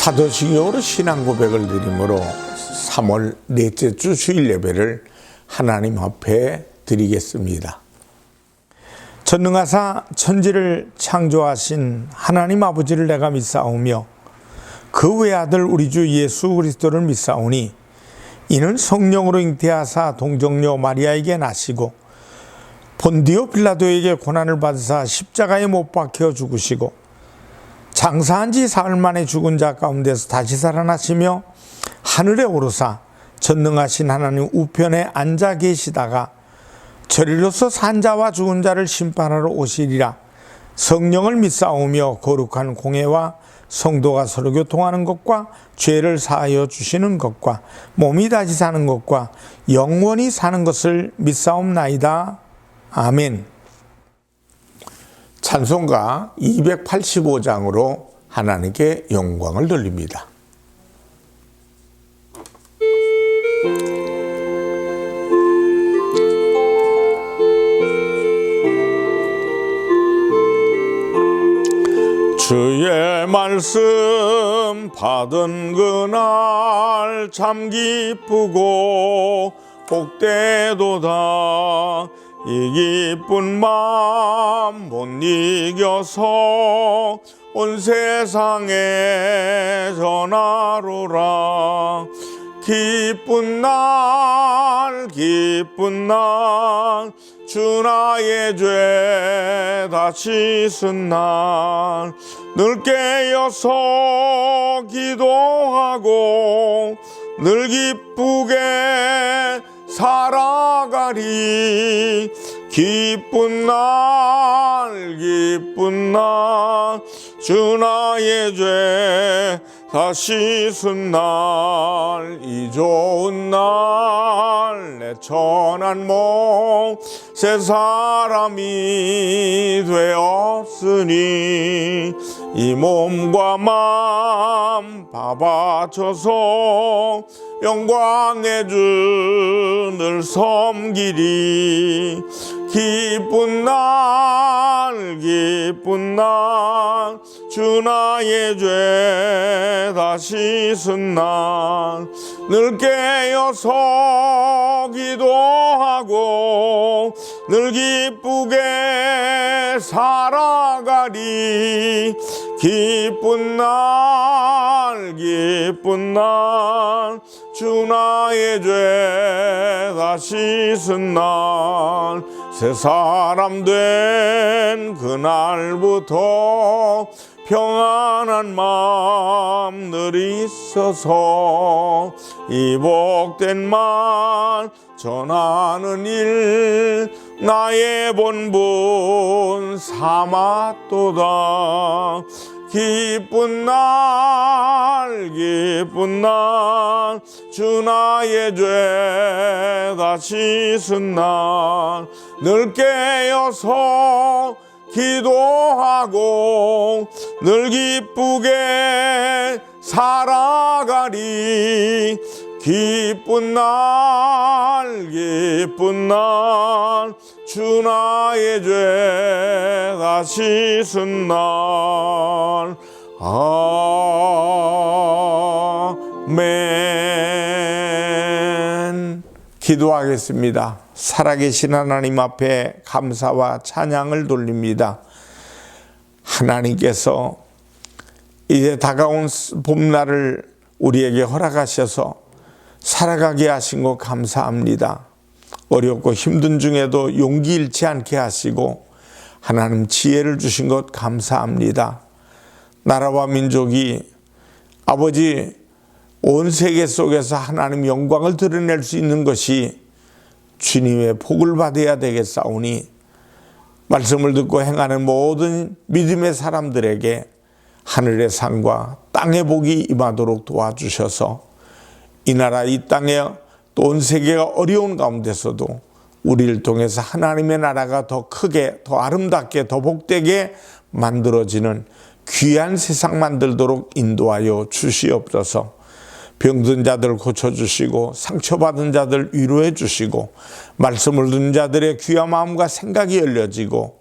사도신경으로 신앙 고백을 드림으로 3월 넷째 주 주일 예배를 하나님 앞에 드리겠습니다. 전능하사 천지를 창조하신 하나님 아버지를 내가 믿사오며 그 외아들 우리 주 예수 그리스도를 믿사오니 이는 성령으로 잉태하사 동정녀 마리아에게 나시고 본디오 빌라도에게 고난을 받으사 십자가에 못 박혀 죽으시고 장사한 지 사흘 만에 죽은 자 가운데서 다시 살아나시며 하늘에 오르사 전능하신 하나님 우편에 앉아 계시다가 저리로서 산 자와 죽은 자를 심판하러 오시리라. 성령을 믿사오며 거룩한 공회와 성도가 서로 교통하는 것과 죄를 사하여 주시는 것과 몸이 다시 사는 것과 영원히 사는 것을 믿사옵나이다. 아멘. 찬송가 285장으로 하나님께 영광을 돌립니다. 주의 말씀 받은 그날 참 기쁘고 복되도다. 이 기쁜 마음 못 이겨서 온 세상에 전하노라. 기쁜 날 주 나의 죄 다 씻은 날 늘 깨어서 기도하고 늘 기쁘게 살아가리. 기쁜 날 주 나의 죄 다 씻은 날 이 좋은 날 내 천한 몸 새 사람이 되었으니 이 몸과 마음 다 바쳐서 영광의 주를 섬기리. 기쁜 날 주 나의 죄 다 씻은 날 늘 깨어서 기도하고 늘 기쁘게 살아가리. 기쁜 날 주 나의 죄 다 씻은 날 새 사람 된 그날부터 평안한 마음 늘 있어서 이 복된 말 전하는 일 나의 본분 삼았도다. 기쁜 날 주 나의 죄 다 씻은 날 늘 깨어서 기도하고 늘 기쁘게 살아가리. 기쁜 날 주 나의 죄 다 씻은 날 아멘. 기도하겠습니다. 살아계신 하나님 앞에 감사와 찬양을 돌립니다. 하나님께서 이제 다가온 봄날을 우리에게 허락하셔서 살아가게 하신 것 감사합니다. 어렵고 힘든 중에도 용기 잃지 않게 하시고 하나님 지혜를 주신 것 감사합니다. 나라와 민족이 아버지 온 세계 속에서 하나님 영광을 드러낼 수 있는 것이 주님의 복을 받아야 되겠사오니 말씀을 듣고 행하는 모든 믿음의 사람들에게 하늘의 상과 땅의 복이 임하도록 도와주셔서 이 나라 이 땅에 또 온 세계가 어려운 가운데서도 우리를 통해서 하나님의 나라가 더 크게 더 아름답게 더 복되게 만들어지는 귀한 세상 만들도록 인도하여 주시옵소서. 병든 자들 고쳐주시고 상처받은 자들 위로해 주시고 말씀을 듣는 자들의 귀한 마음과 생각이 열려지고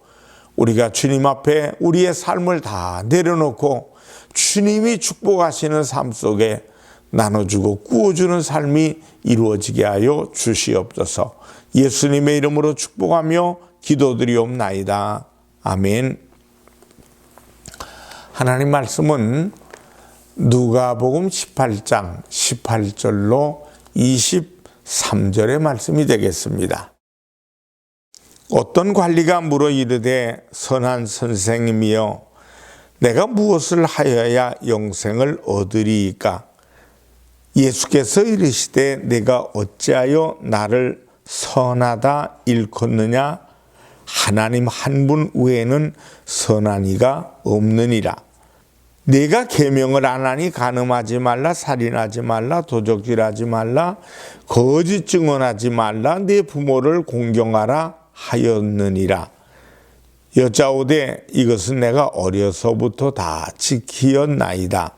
우리가 주님 앞에 우리의 삶을 다 내려놓고 주님이 축복하시는 삶 속에 나눠주고 꾸어주는 삶이 이루어지게 하여 주시옵소서. 예수님의 이름으로 축복하며 기도드리옵나이다. 아멘. 하나님 말씀은 누가복음 18장 18절로 23절의 말씀이 되겠습니다. 어떤 관리가 물어 이르되 선한 선생님이여 내가 무엇을 하여야 영생을 얻으리이까? 예수께서 이르시되 내가 어찌하여 나를 선하다 일컫느냐? 하나님 한 분 외에는 선한 이가 없느니라. 내가 계명을 안 하니 간음하지 말라, 살인하지 말라, 도적질하지 말라, 거짓 증언하지 말라, 네 부모를 공경하라 하였느니라. 여짜오되 이것은 내가 어려서부터 다 지키었나이다.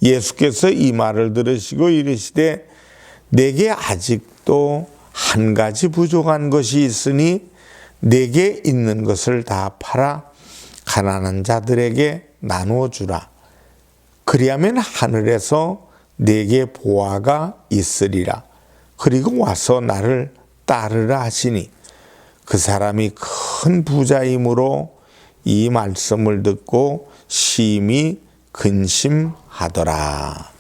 예수께서 이 말을 들으시고 이르시되 내게 아직도 한 가지 부족한 것이 있으니 내게 있는 것을 다 팔아 가난한 자들에게 나누어 주라. 그리하면 하늘에서 내게 보화가 있으리라. 그리고 와서 나를 따르라 하시니 그 사람이 큰 부자이므로 이 말씀을 듣고 심히 근심하더라.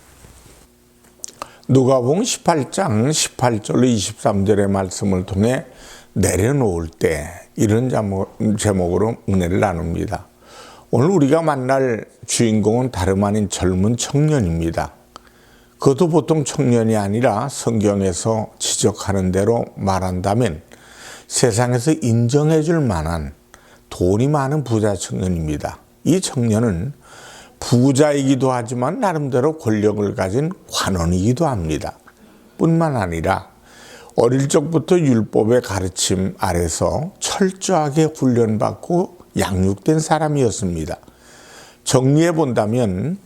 누가복음 18장 18절로 23절의 말씀을 통해 내려놓을 때 이런 제목으로 은혜를 나눕니다. 오늘 우리가 만날 주인공은 다름 아닌 젊은 청년입니다. 그것도 보통 청년이 아니라 성경에서 지적하는 대로 말한다면 세상에서 인정해 줄 만한 돈이 많은 부자 청년입니다. 이 청년은 부자이기도 하지만 나름대로 권력을 가진 관원이기도 합니다. 뿐만 아니라 어릴 적부터 율법의 가르침 아래서 철저하게 훈련받고 양육된 사람이었습니다. 정리해 본다면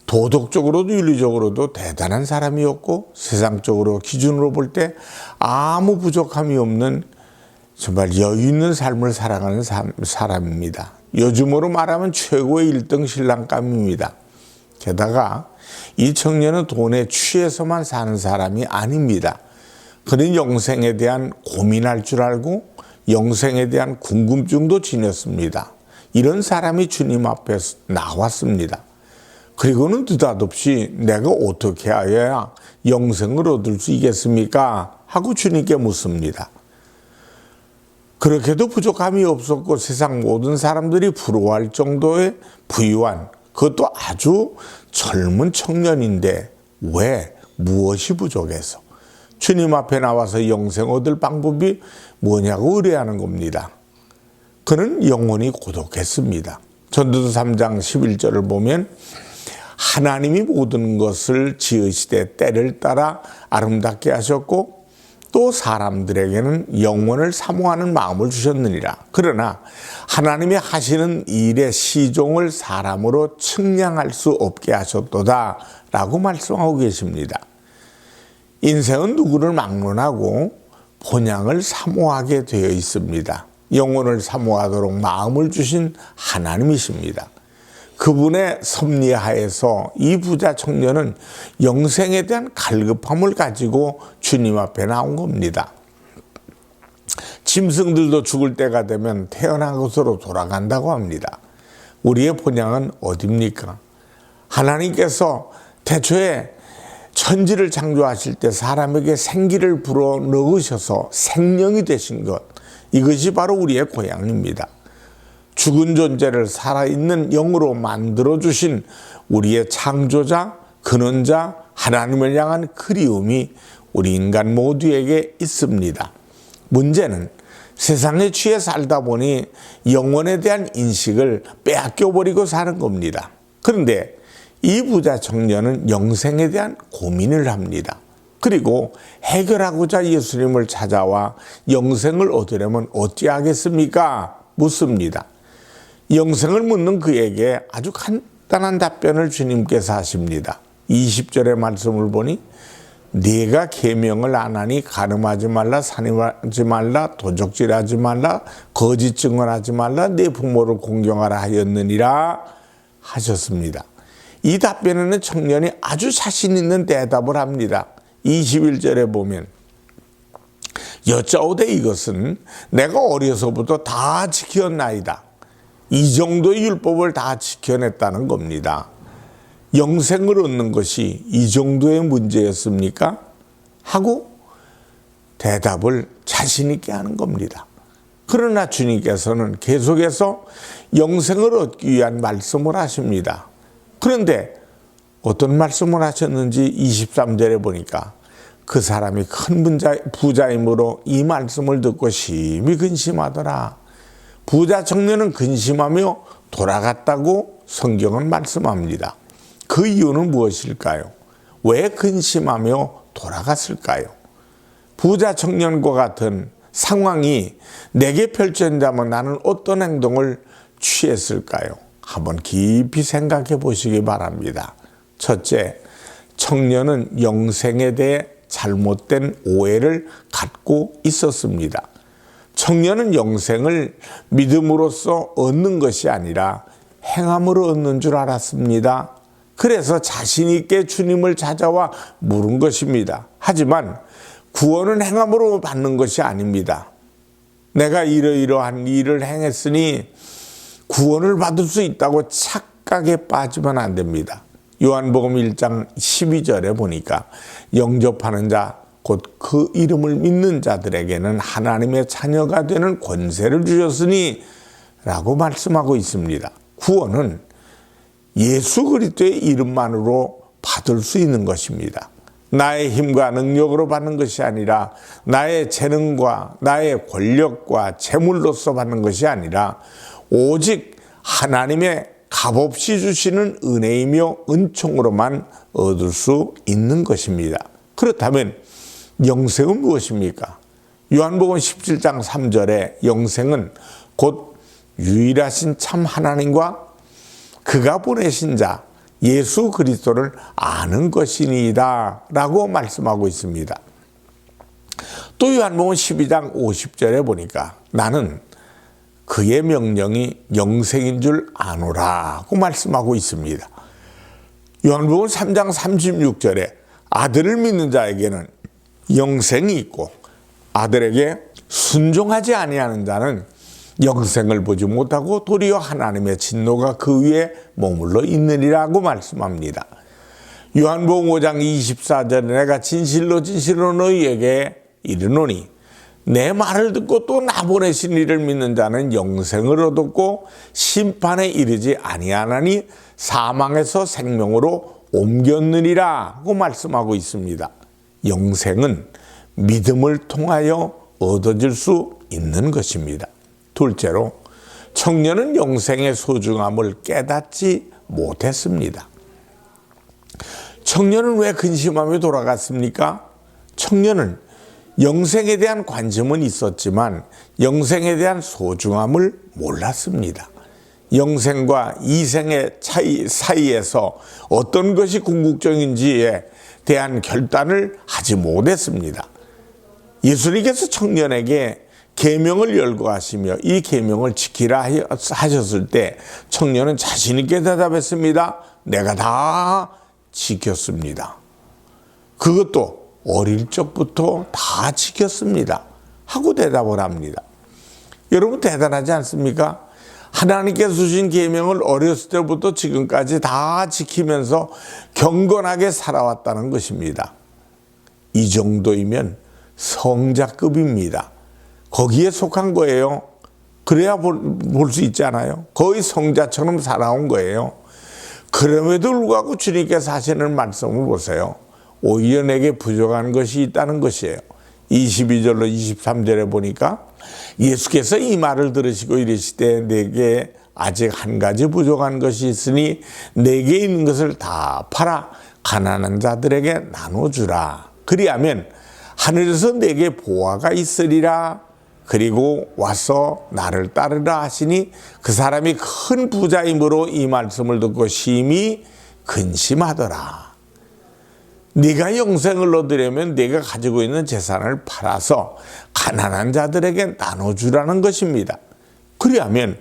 도덕적으로도 윤리적으로도 대단한 사람이었고 세상적으로 기준으로 볼 때 아무 부족함이 없는 정말 여유 있는 삶을 살아가는 사람입니다. 요즘으로 말하면 최고의 1등 신랑감입니다. 게다가 이 청년은 돈에 취해서만 사는 사람이 아닙니다. 그는 영생에 대한 고민할 줄 알고 영생에 대한 궁금증도 지녔습니다. 이런 사람이 주님 앞에 나왔습니다. 그리고는 느닷없이 내가 어떻게 하여야 영생을 얻을 수 있겠습니까? 하고 주님께 묻습니다. 그렇게도 부족함이 없었고 세상 모든 사람들이 부러워할 정도의 부유한, 그것도 아주 젊은 청년인데 왜 무엇이 부족해서 주님 앞에 나와서 영생 얻을 방법이 뭐냐고 의뢰하는 겁니다. 그는 영원히 고독했습니다. 전도서 3장 11절을 보면 하나님이 모든 것을 지으시되 때를 따라 아름답게 하셨고 또 사람들에게는 영원을 사모하는 마음을 주셨느니라. 그러나 하나님이 하시는 일의 시종을 사람으로 측량할 수 없게 하셨도다 라고 말씀하고 계십니다. 인생은 누구를 막론하고 본향을 사모하게 되어 있습니다. 영혼을 사모하도록 마음을 주신 하나님이십니다. 그분의 섭리하에서 이 부자 청년은 영생에 대한 갈급함을 가지고 주님 앞에 나온 겁니다. 짐승들도 죽을 때가 되면 태어난 곳으로 돌아간다고 합니다. 우리의 본향은 어디입니까? 하나님께서 태초에 천지를 창조하실 때 사람에게 생기를 불어넣으셔서 생명이 되신 것, 이것이 바로 우리의 고향입니다. 죽은 존재를 살아있는 영으로 만들어주신 우리의 창조자, 근원자, 하나님을 향한 그리움이 우리 인간 모두에게 있습니다. 문제는 세상에 취해 살다 보니 영혼에 대한 인식을 빼앗겨버리고 사는 겁니다. 그런데 이 부자 청년은 영생에 대한 고민을 합니다. 그리고 해결하고자 예수님을 찾아와 영생을 얻으려면 어찌하겠습니까? 묻습니다. 영생을 묻는 그에게 아주 간단한 답변을 주님께서 하십니다. 20절의 말씀을 보니 네가 계명을 안 하니 간음하지 말라, 살인하지 말라, 도적질하지 말라, 거짓 증언하지 말라, 네 부모를 공경하라 하였느니라 하셨습니다. 이 답변에는 청년이 아주 자신 있는 대답을 합니다. 21절에 보면 여짜오되 이것은 내가 어려서부터 다 지켰나이다. 이 정도의 율법을 다 지켜냈다는 겁니다. 영생을 얻는 것이 이 정도의 문제였습니까? 하고 대답을 자신 있게 하는 겁니다. 그러나 주님께서는 계속해서 영생을 얻기 위한 말씀을 하십니다. 그런데 어떤 말씀을 하셨는지 23절에 보니까 그 사람이 큰 부자이므로 이 말씀을 듣고 심히 근심하더라. 부자 청년은 근심하며 돌아갔다고 성경은 말씀합니다. 그 이유는 무엇일까요? 왜 근심하며 돌아갔을까요? 부자 청년과 같은 상황이 내게 펼쳐진다면 나는 어떤 행동을 취했을까요? 한번 깊이 생각해 보시기 바랍니다. 첫째, 청년은 영생에 대해 잘못된 오해를 갖고 있었습니다. 청년은 영생을 믿음으로써 얻는 것이 아니라 행함으로 얻는 줄 알았습니다. 그래서 자신 있게 주님을 찾아와 물은 것입니다. 하지만 구원은 행함으로 받는 것이 아닙니다. 내가 이러이러한 일을 행했으니 구원을 받을 수 있다고 착각에 빠지면 안 됩니다. 요한복음 1장 12절에 보니까 영접하는 자, 곧 그 이름을 믿는 자들에게는 하나님의 자녀가 되는 권세를 주셨으니 라고 말씀하고 있습니다. 구원은 예수 그리스도의 이름만으로 받을 수 있는 것입니다. 나의 힘과 능력으로 받는 것이 아니라 나의 재능과 나의 권력과 재물로서 받는 것이 아니라 오직 하나님의 값없이 주시는 은혜이며 은총으로만 얻을 수 있는 것입니다. 그렇다면 영생은 무엇입니까? 요한복음 17장 3절에 영생은 곧 유일하신 참 하나님과 그가 보내신 자 예수 그리스도를 아는 것이니이다 라고 말씀하고 있습니다. 또 요한복음 12장 50절에 보니까 나는 그의 명령이 영생인 줄 아노라고 말씀하고 있습니다. 요한복음 3장 36절에 아들을 믿는 자에게는 영생이 있고 아들에게 순종하지 아니하는 자는 영생을 보지 못하고 도리어 하나님의 진노가 그 위에 머물러 있느니라고 말씀합니다. 요한복음 5장 24절에 내가 진실로 진실로 너희에게 이르노니 내 말을 듣고 또 나 보내신 이를 믿는 자는 영생을 얻었고 심판에 이르지 아니하나니 사망에서 생명으로 옮겼느니라고 말씀하고 있습니다. 영생은 믿음을 통하여 얻어질 수 있는 것입니다. 둘째로 청년은 영생의 소중함을 깨닫지 못했습니다. 청년은 왜 근심하며 돌아갔습니까? 청년은 영생에 대한 관심은 있었지만 영생에 대한 소중함을 몰랐습니다. 영생과 이생의 차이 사이에서 어떤 것이 궁극적인지에 대한 결단을 하지 못했습니다. 예수님께서 청년에게 계명을 열거하시며 이 계명을 지키라 하셨을 때 청년은 자신 있게 대답했습니다. 내가 다 지켰습니다. 그것도 어릴 적부터 다 지켰습니다. 하고 대답을 합니다. 여러분 대단하지 않습니까? 하나님께서 주신 계명을 어렸을 때부터 지금까지 다 지키면서 경건하게 살아왔다는 것입니다. 이 정도이면 성자급입니다. 거기에 속한 거예요. 그래야 볼 수 있잖아요. 거의 성자처럼 살아온 거예요. 그럼에도 불구하고 주님께서 하시는 말씀을 보세요. 오히려 내게 부족한 것이 있다는 것이에요. 22절로 23절에 보니까 예수께서 이 말을 들으시고 이르시되 내게 아직 한 가지 부족한 것이 있으니 내게 있는 것을 다 팔아 가난한 자들에게 나눠주라. 그리하면 하늘에서 내게 보화가 있으리라. 그리고 와서 나를 따르라 하시니 그 사람이 큰 부자이므로 이 말씀을 듣고 심히 근심하더라. 네가 영생을 얻으려면 네가 가지고 있는 재산을 팔아서 가난한 자들에게 나눠주라는 것입니다. 그리하면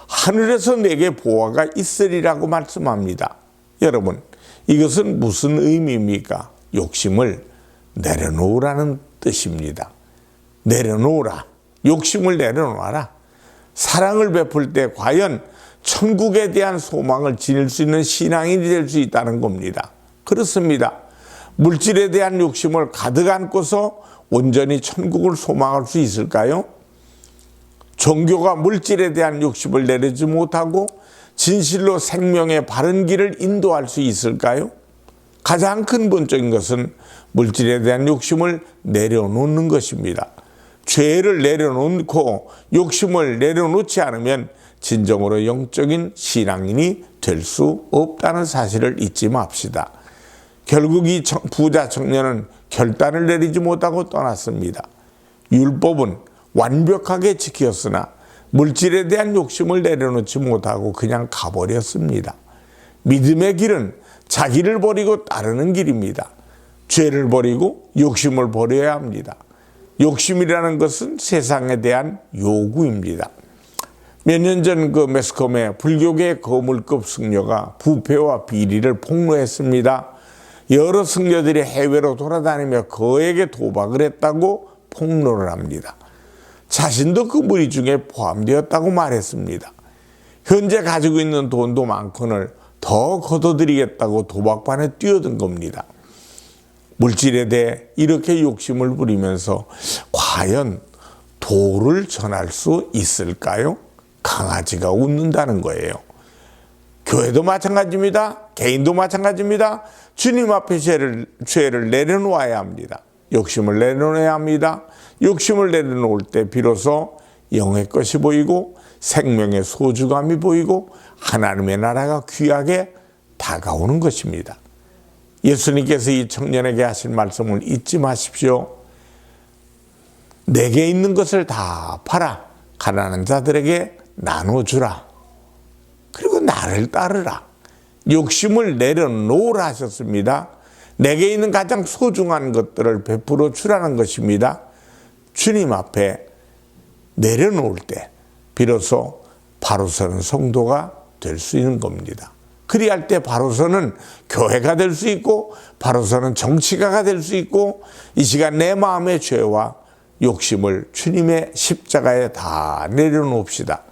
하늘에서 내게 보화가 있으리라고 말씀합니다. 여러분, 이것은 무슨 의미입니까? 욕심을 내려놓으라는 뜻입니다. 내려놓으라. 욕심을 내려놓아라. 사랑을 베풀 때 과연 천국에 대한 소망을 지닐 수 있는 신앙인이 될 수 있다는 겁니다. 그렇습니다. 물질에 대한 욕심을 가득 안고서 온전히 천국을 소망할 수 있을까요? 종교가 물질에 대한 욕심을 내리지 못하고 진실로 생명의 바른 길을 인도할 수 있을까요? 가장 근본적인 것은 물질에 대한 욕심을 내려놓는 것입니다. 죄를 내려놓고 욕심을 내려놓지 않으면 진정으로 영적인 신앙인이 될 수 없다는 사실을 잊지 맙시다. 결국 이 부자 청년은 결단을 내리지 못하고 떠났습니다. 율법은 완벽하게 지켰으나 물질에 대한 욕심을 내려놓지 못하고 그냥 가버렸습니다. 믿음의 길은 자기를 버리고 따르는 길입니다. 죄를 버리고 욕심을 버려야 합니다. 욕심이라는 것은 세상에 대한 요구입니다. 몇 년 전 그 매스컴에 불교계 거물급 승려가 부패와 비리를 폭로했습니다. 여러 승려들이 해외로 돌아다니며 그에게 도박을 했다고 폭로를 합니다. 자신도 그 무리 중에 포함되었다고 말했습니다. 현재 가지고 있는 돈도 많거늘 더 거둬들이겠다고 도박판에 뛰어든 겁니다. 물질에 대해 이렇게 욕심을 부리면서 과연 도를 전할 수 있을까요? 강아지가 웃는다는 거예요. 교회도 마찬가지입니다. 개인도 마찬가지입니다. 주님 앞에 죄를 내려놓아야 합니다. 욕심을 내려놓아야 합니다. 욕심을 내려놓을 때 비로소 영의 것이 보이고 생명의 소중함이 보이고 하나님의 나라가 귀하게 다가오는 것입니다. 예수님께서 이 청년에게 하신 말씀을 잊지 마십시오. 내게 있는 것을 다 팔아 가난한 자들에게 나눠주라. 그리고 나를 따르라. 욕심을 내려놓으라 하셨습니다. 내게 있는 가장 소중한 것들을 베풀어 주라는 것입니다. 주님 앞에 내려놓을 때 비로소 바로 서는 성도가 될 수 있는 겁니다. 그리할 때 바로서는 교회가 될 수 있고 바로서는 정치가가 될 수 있고 이 시간 내 마음의 죄와 욕심을 주님의 십자가에 다 내려놓읍시다.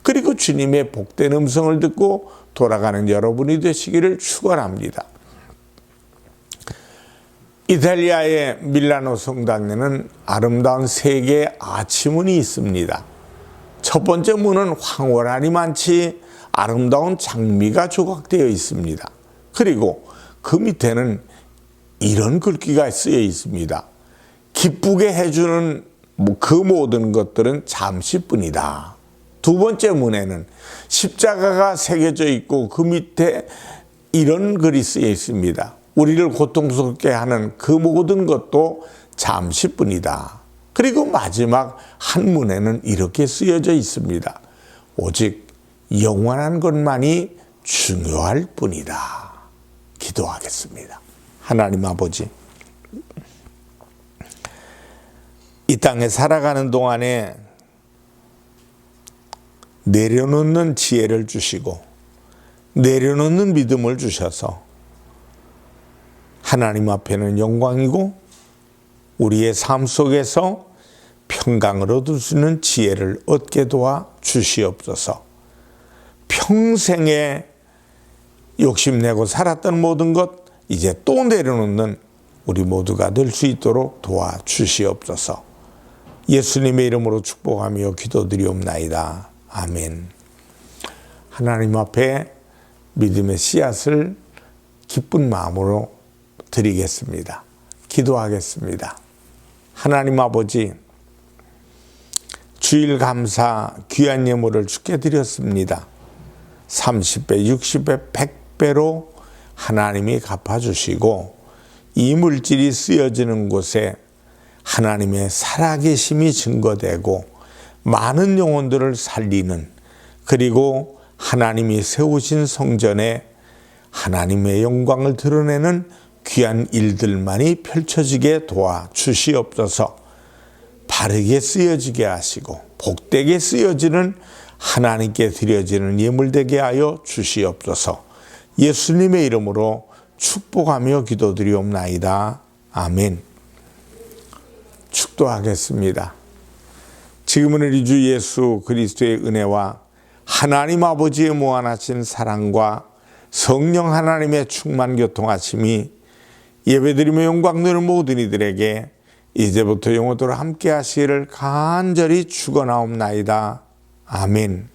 그리고 주님의 복된 음성을 듣고 돌아가는 여러분이 되시기를 축원합니다. 이탈리아의 밀라노 성당에는 아름다운 세 개의 아치문이 있습니다. 첫 번째 문은 황홀하니 많지 아름다운 장미가 조각되어 있습니다. 그리고 그 밑에는 이런 글귀가 쓰여 있습니다. 기쁘게 해주는 그 모든 것들은 잠시뿐이다. 두 번째 문에는 십자가가 새겨져 있고 그 밑에 이런 글이 쓰여 있습니다. 우리를 고통스럽게 하는 그 모든 것도 잠시뿐이다. 그리고 마지막 한 문에는 이렇게 쓰여져 있습니다. 오직 영원한 것만이 중요할 뿐이다. 기도하겠습니다. 하나님 아버지, 이 땅에 살아가는 동안에 내려놓는 지혜를 주시고 내려놓는 믿음을 주셔서 하나님 앞에는 영광이고 우리의 삶 속에서 평강을 얻을 수 있는 지혜를 얻게 도와 주시옵소서. 평생에 욕심내고 살았던 모든 것 이제 또 내려놓는 우리 모두가 될 수 있도록 도와주시옵소서. 예수님의 이름으로 축복하며 기도드리옵나이다. 아멘. 하나님 앞에 믿음의 씨앗을 기쁜 마음으로 드리겠습니다. 기도하겠습니다. 하나님 아버지, 주일 감사 귀한 예물을 주께 드렸습니다. 30배, 60배, 100배로 하나님이 갚아주시고 이 물질이 쓰여지는 곳에 하나님의 살아계심이 증거되고 많은 영혼들을 살리는, 그리고 하나님이 세우신 성전에 하나님의 영광을 드러내는 귀한 일들만이 펼쳐지게 도와주시옵소서. 바르게 쓰여지게 하시고 복되게 쓰여지는 하나님께 드려지는 예물되게 하여 주시옵소서. 예수님의 이름으로 축복하며 기도드리옵나이다. 아멘. 축도하겠습니다. 지금은 우리 주 예수 그리스도의 은혜와 하나님 아버지의 무한하신 사랑과 성령 하나님의 충만 교통하심이 예배드리며 영광 누리는 모든 이들에게 이제부터 영원토록 함께 하시기를 간절히 축원하옵나이다. 아멘.